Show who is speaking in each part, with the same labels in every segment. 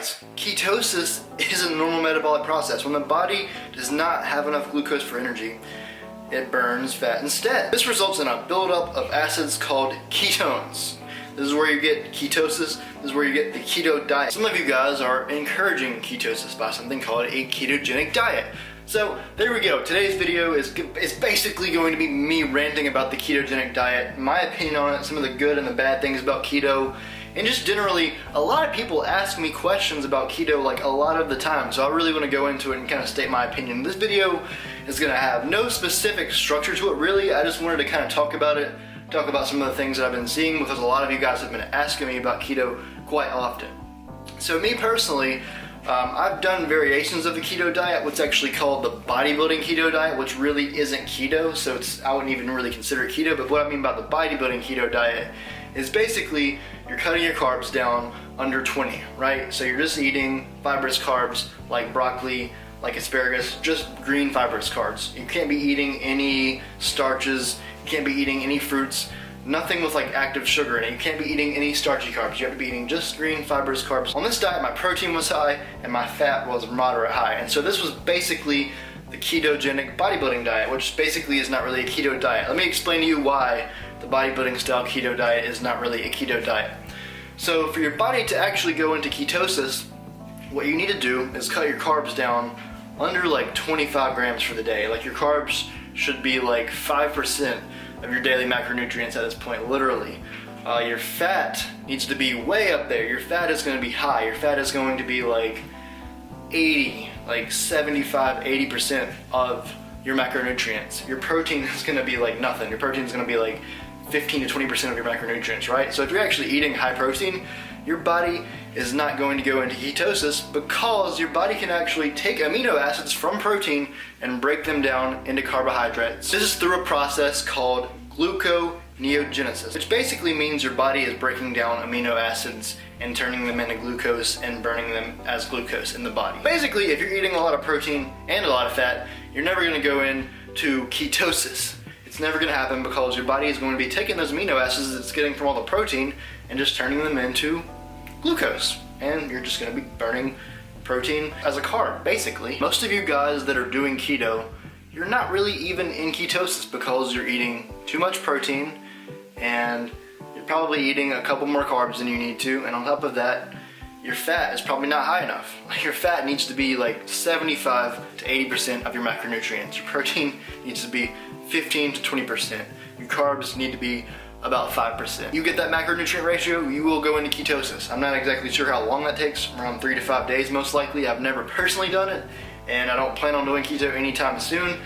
Speaker 1: guys, ketosis is a normal metabolic process. When the body does not have enough glucose for energy, it burns fat instead. This results in a buildup of acids called ketones. This is where you get ketosis. This is where you get the keto diet. Some of you guys are encouraging ketosis by something called a ketogenic diet. So there we go. Today's video is basically going to be me ranting about the ketogenic diet, my opinion on it, some of the good and the bad things about keto, and just generally, a lot of people ask me questions about keto like a lot of the time, so I really want to go into it and kind of state my opinion. This video is going to have no specific structure to it really. I just wanted to kind of talk about it, talk about some of the things that I've been seeing, because a lot of you guys have been asking me about keto quite often. So me personally, I've done variations of the keto diet, what's actually called the bodybuilding keto diet, which really isn't keto, so I wouldn't even really consider it keto. But what I mean by the bodybuilding keto diet is basically you're cutting your carbs down under 20, right? So you're just eating fibrous carbs like broccoli, like asparagus, just green fibrous carbs. You can't be eating any starches, you can't be eating any fruits, nothing with like active sugar in it. You can't be eating any starchy carbs. You have to be eating just green fibrous carbs. On this diet, my protein was high and my fat was moderate high. And so this was basically the ketogenic bodybuilding diet, which basically is not really a keto diet. Let me explain to you why the bodybuilding style keto diet is not really a keto diet. So for your body to actually go into ketosis, what you need to do is cut your carbs down under like 25 grams for the day. Like your carbs should be like 5% of your daily macronutrients at this point, literally. Your fat needs to be way up there. Your fat is going to be high. Your fat is going to be like 80, like 75, 80% of your macronutrients. Your protein is going to be like nothing. Your protein is going to be like 15 to 20% of your macronutrients, right? So if you're actually eating high protein, your body is not going to go into ketosis because your body can actually take amino acids from protein and break them down into carbohydrates. This is through a process called gluconeogenesis, which basically means your body is breaking down amino acids and turning them into glucose and burning them as glucose in the body. Basically, if you're eating a lot of protein and a lot of fat, you're never going to go into ketosis. It's never going to happen because your body is going to be taking those amino acids it's getting from all the protein and just turning them into glucose. And you're just going to be burning protein as a carb, basically. Most of you guys that are doing keto, you're not really even in ketosis because you're eating too much protein and you're probably eating a couple more carbs than you need to. And on top of that, your fat is probably not high enough. Your fat needs to be like 75 to 80% of your macronutrients. Your protein needs to be 15 to 20%. Your carbs need to be about 5%. You get that macronutrient ratio, you will go into ketosis. I'm not exactly sure how long that takes, around 3 to 5 days most likely. I've never personally done it, and I don't plan on doing keto anytime soon.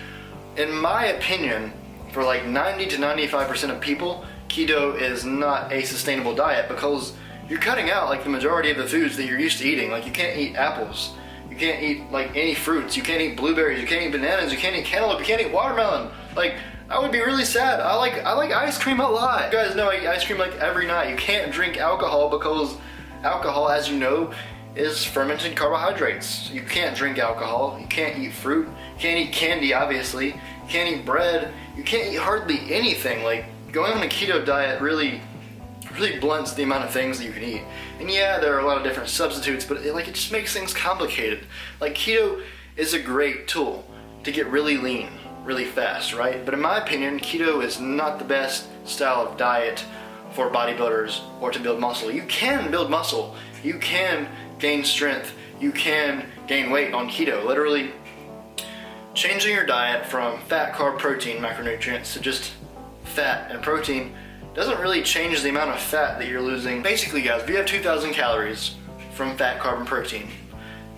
Speaker 1: In my opinion, for like 90 to 95% of people, keto is not a sustainable diet because you're cutting out like the majority of the foods that you're used to eating. Like you can't eat apples, you can't eat like any fruits, you can't eat blueberries, you can't eat bananas, you can't eat cantaloupe, you can't eat watermelon. Like, I would be really sad. I like ice cream a lot. You guys know I eat ice cream like every night. You can't drink alcohol because alcohol, as you know, is fermented carbohydrates. You can't drink alcohol. You can't eat fruit. You can't eat candy, obviously. You can't eat bread. You can't eat hardly anything. Like, going on a keto diet really blunts the amount of things that you can eat. And yeah, there are a lot of different substitutes, but it just makes things complicated. Like, keto is a great tool to get really lean really fast, right? But in my opinion, keto is not the best style of diet for bodybuilders or to build muscle. You can build muscle, you can gain strength, you can gain weight on keto. Literally, changing your diet from fat, carb, protein macronutrients to just fat and protein doesn't really change the amount of fat that you're losing. Basically, guys, if you have 2,000 calories from fat, carb, and protein,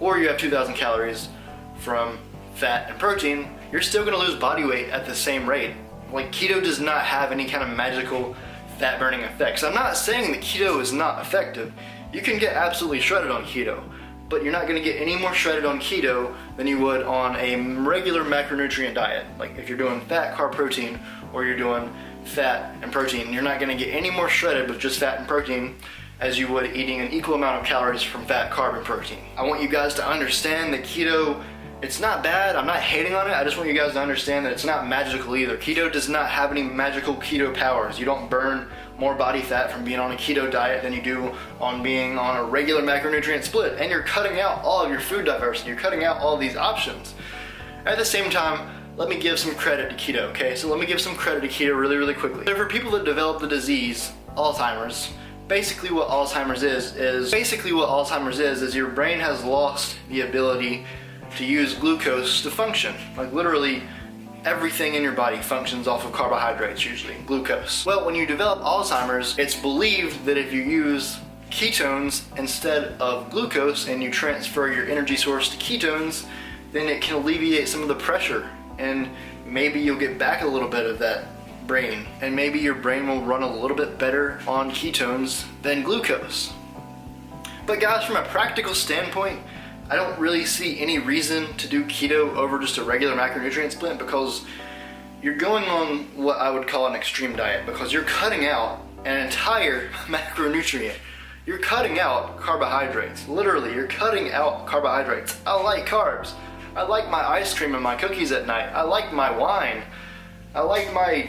Speaker 1: or you have 2,000 calories from fat and protein, you're still going to lose body weight at the same rate. Like, keto does not have any kind of magical fat burning effects. I'm not saying that keto is not effective. You can get absolutely shredded on keto, but you're not going to get any more shredded on keto than you would on a regular macronutrient diet. Like if you're doing fat, carb, protein, or you're doing fat and protein, you're not going to get any more shredded with just fat and protein as you would eating an equal amount of calories from fat, carb, and protein. I want you guys to understand that keto, it's not bad. I'm not hating on it. I just want you guys to understand that it's not magical either. Keto does not have any magical keto powers. You don't burn more body fat from being on a keto diet than you do on being on a regular macronutrient split. And you're cutting out all of your food diversity. You're cutting out all these options. At the same time, let me give some credit to keto, okay? So let me give some credit to keto really, really quickly. So for people that develop the disease, Alzheimer's, basically what Alzheimer's is your brain has lost the ability to use glucose to function. Like literally everything in your body functions off of carbohydrates, usually glucose. Well, when you develop Alzheimer's, it's believed that if you use ketones instead of glucose and you transfer your energy source to ketones, then it can alleviate some of the pressure, and maybe you'll get back a little bit of that brain, and maybe your brain will run a little bit better on ketones than glucose. But guys, from a practical standpoint, I don't really see any reason to do keto over just a regular macronutrient split, because you're going on what I would call an extreme diet, because you're cutting out an entire macronutrient. You're cutting out carbohydrates. Literally, you're cutting out carbohydrates. I like carbs. I like my ice cream and my cookies at night. I like my wine. I like my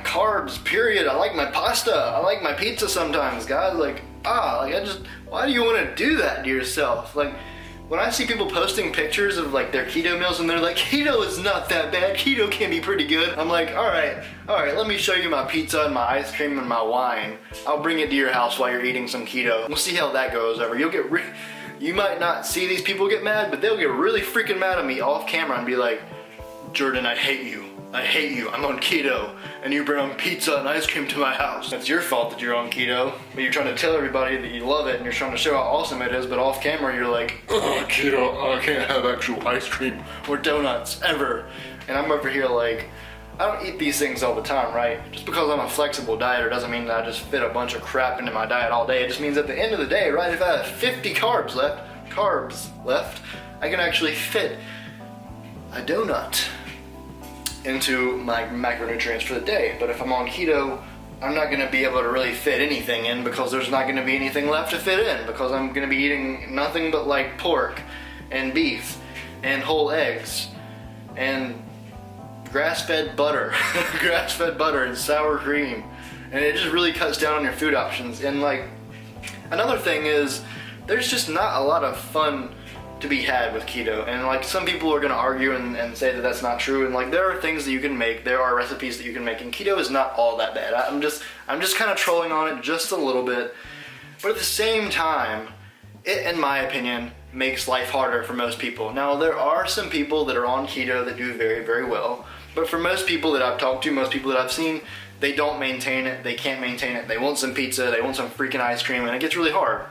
Speaker 1: carbs, period. I like my pasta. I like my pizza sometimes, guys. Why do you want to do that to yourself? Like, when I see people posting pictures of like their keto meals and they're like, keto is not that bad, keto can be pretty good. I'm like, all right, let me show you my pizza and my ice cream and my wine. I'll bring it to your house while you're eating some keto. We'll see how that goes over. You might not see these people get mad, but they'll get really freaking mad at me off camera and be like, Jordan, I hate you. I'm on keto, and you bring pizza and ice cream to my house. It's your fault that you're on keto, but you're trying to tell everybody that you love it, and you're trying to show how awesome it is, but off camera you're like, keto, I can't have actual ice cream or donuts, ever. And I'm over here like, I don't eat these things all the time, right? Just because I'm a flexible dieter doesn't mean that I just fit a bunch of crap into my diet all day. It just means at the end of the day, right, if I have 50 carbs left, I can actually fit a donut into my macronutrients for the day. But if I'm on keto, I'm not going to be able to really fit anything in, because there's not going to be anything left to fit in, because I'm going to be eating nothing but like pork and beef and whole eggs and grass-fed butter and sour cream, and it just really cuts down on your food options. And like, another thing is, there's just not a lot of fun to be had with keto, and like some people are going to argue and say that that's not true, and like there are things that you can make, there are recipes that you can make, and keto is not all that bad. I'm just kind of trolling on it just a little bit, but at the same time, it, in my opinion, makes life harder for most people. Now, there are some people that are on keto that do very, very well, but for most people that I've talked to, most people that I've seen, they don't maintain it, they can't maintain it, they want some pizza, they want some freaking ice cream, and it gets really hard.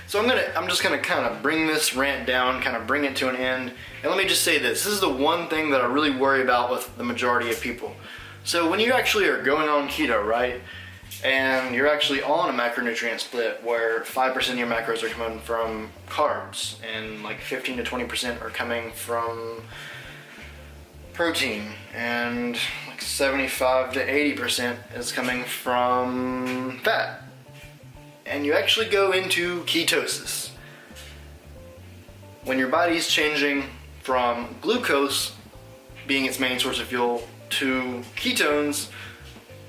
Speaker 1: So I'm just gonna kind of bring this rant down, kind of bring it to an end, and let me just say this is the one thing that I really worry about with the majority of people. So when you actually are going on keto, right, and you're actually on a macronutrient split where 5% of your macros are coming from carbs and like 15 to 20% are coming from protein, and like 75 to 80% is coming from fat, and you actually go into ketosis, when your body's changing from glucose being its main source of fuel to ketones,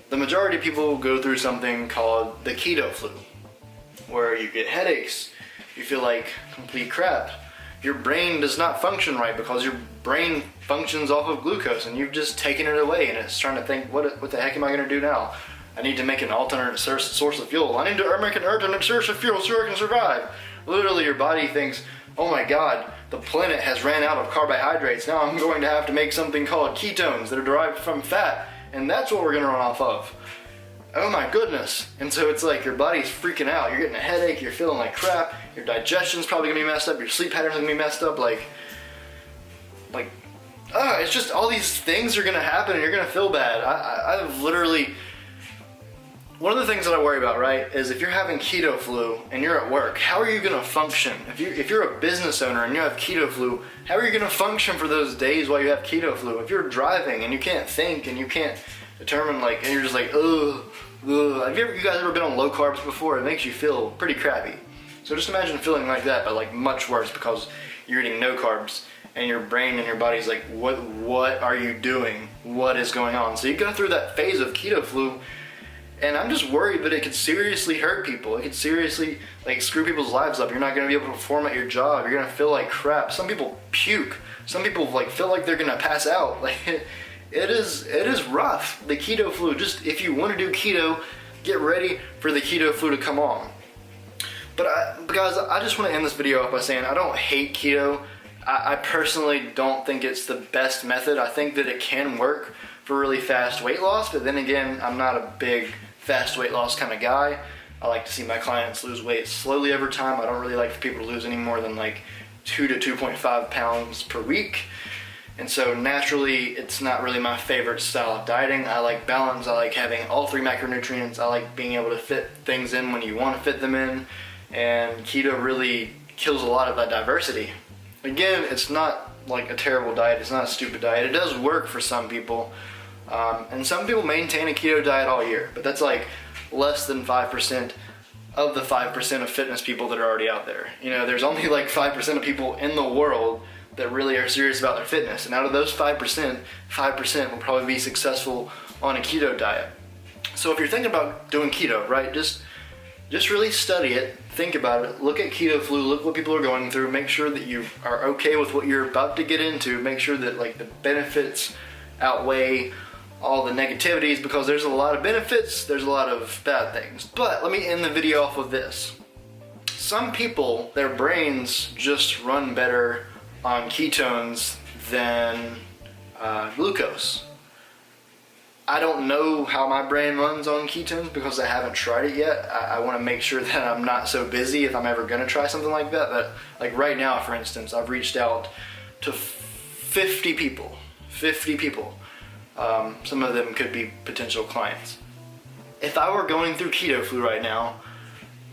Speaker 1: the majority of people go through something called the keto flu, where you get headaches, you feel like complete crap, your brain does not function right because your brain functions off of glucose and you've just taken it away, and it's trying to think, what the heck am I going to do now? I need to make an alternate source of fuel. I need to make an alternate source of fuel so I can survive. Literally, your body thinks, oh my god, the planet has ran out of carbohydrates. Now I'm going to have to make something called ketones that are derived from fat, and that's what we're going to run off of. Oh my goodness. And so it's like your body's freaking out. You're getting a headache, you're feeling like crap, your digestion's probably going to be messed up, your sleep pattern's going to be messed up, it's just all these things are going to happen and you're going to feel bad. I've literally... One of the things that I worry about, right, is if you're having keto flu and you're at work, how are you going to function? If you're a business owner and you have keto flu, how are you going to function for those days while you have keto flu? If you're driving and you can't think and you can't determine, like, and you're just like, ugh. Have you guys ever been on low carbs before? It makes you feel pretty crappy. So just imagine feeling like that, but like much worse because you're eating no carbs and your brain and your body's like, what are you doing? What is going on? So you go through that phase of keto flu, And I'm just worried that it could seriously hurt people. It could seriously like screw people's lives up. You're not gonna be able to perform at your job. You're gonna feel like crap. Some people puke. Some people like feel like they're gonna pass out. Like it is rough. The keto flu, just if you wanna do keto, get ready for the keto flu to come on. But guys, I just wanna end this video off by saying I don't hate keto. I personally don't think it's the best method. I think that it can work for really fast weight loss, but then again, I'm not a big fast weight loss kind of guy. I like to see my clients lose weight slowly over time. I don't really like for people to lose any more than like 2 to 2.5 pounds per week. And so naturally, it's not really my favorite style of dieting. I like balance. I like having all 3 macronutrients. I like being able to fit things in when you want to fit them in. And keto really kills a lot of that diversity. Again, it's not like a terrible diet. It's not a stupid diet. It does work for some people. And some people maintain a keto diet all year, but that's like less than 5% of the 5% of fitness people that are already out there. You know, there's only like 5% of people in the world that really are serious about their fitness. And out of those 5%, 5% will probably be successful on a keto diet. So if you're thinking about doing keto, right, just really study it, think about it, look at keto flu, look what people are going through, make sure that you are okay with what you're about to get into, make sure that like the benefits outweigh all the negativities, because there's a lot of benefits, there's a lot of bad things. But let me end the video off with this. Some people, their brains just run better on ketones than glucose. I don't know how my brain runs on ketones because I haven't tried it yet. I want to make sure that I'm not so busy if I'm ever going to try something like that. But like right now, for instance, I've reached out to 50 people. 50 people. Some of them could be potential clients. If I were going through keto flu right now,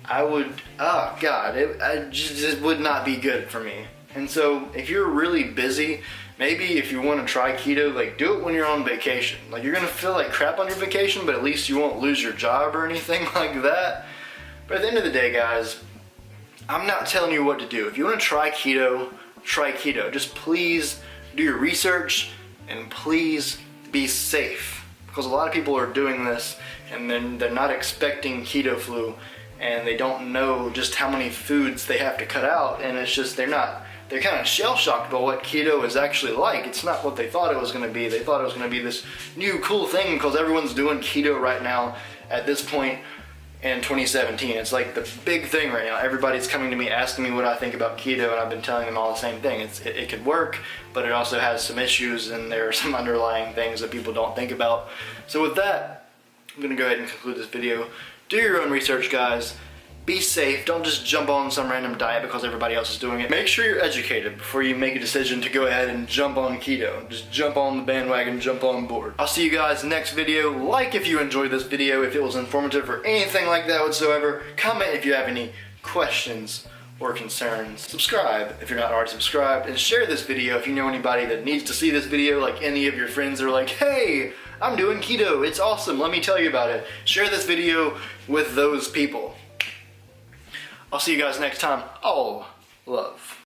Speaker 1: I would, oh God, it would not be good for me. And so if you're really busy, maybe if you want to try keto, like do it when you're on vacation. Like you're gonna feel like crap on your vacation, but at least you won't lose your job or anything like that. But at the end of the day, guys, I'm not telling you what to do. If you want to try keto, try keto. Just please do your research and please be safe, because a lot of people are doing this and then they're not expecting keto flu and they don't know just how many foods they have to cut out, and it's just they're kind of shell-shocked by what keto is actually like. It's not what they thought it was going to be. They thought it was going to be this new cool thing because everyone's doing keto right now at this point in 2017. It's like the big thing right now. Everybody's coming to me asking me what I think about keto, and I've been telling them all the same thing. It could work, but it also has some issues, and there are some underlying things that people don't think about. So with that, I'm going to go ahead and conclude this video. Do your own research, guys. Be safe. Don't just jump on some random diet because everybody else is doing it. Make sure you're educated before you make a decision to go ahead and jump on keto. Just jump on the bandwagon, jump on board. I'll see you guys next video. Like if you enjoyed this video, if it was informative or anything like that whatsoever. Comment if you have any questions or concerns. Subscribe if you're not already subscribed, and share this video if you know anybody that needs to see this video, like any of your friends that are like, hey, I'm doing keto, it's awesome, let me tell you about it. Share this video with those people. I'll see you guys next time. All love.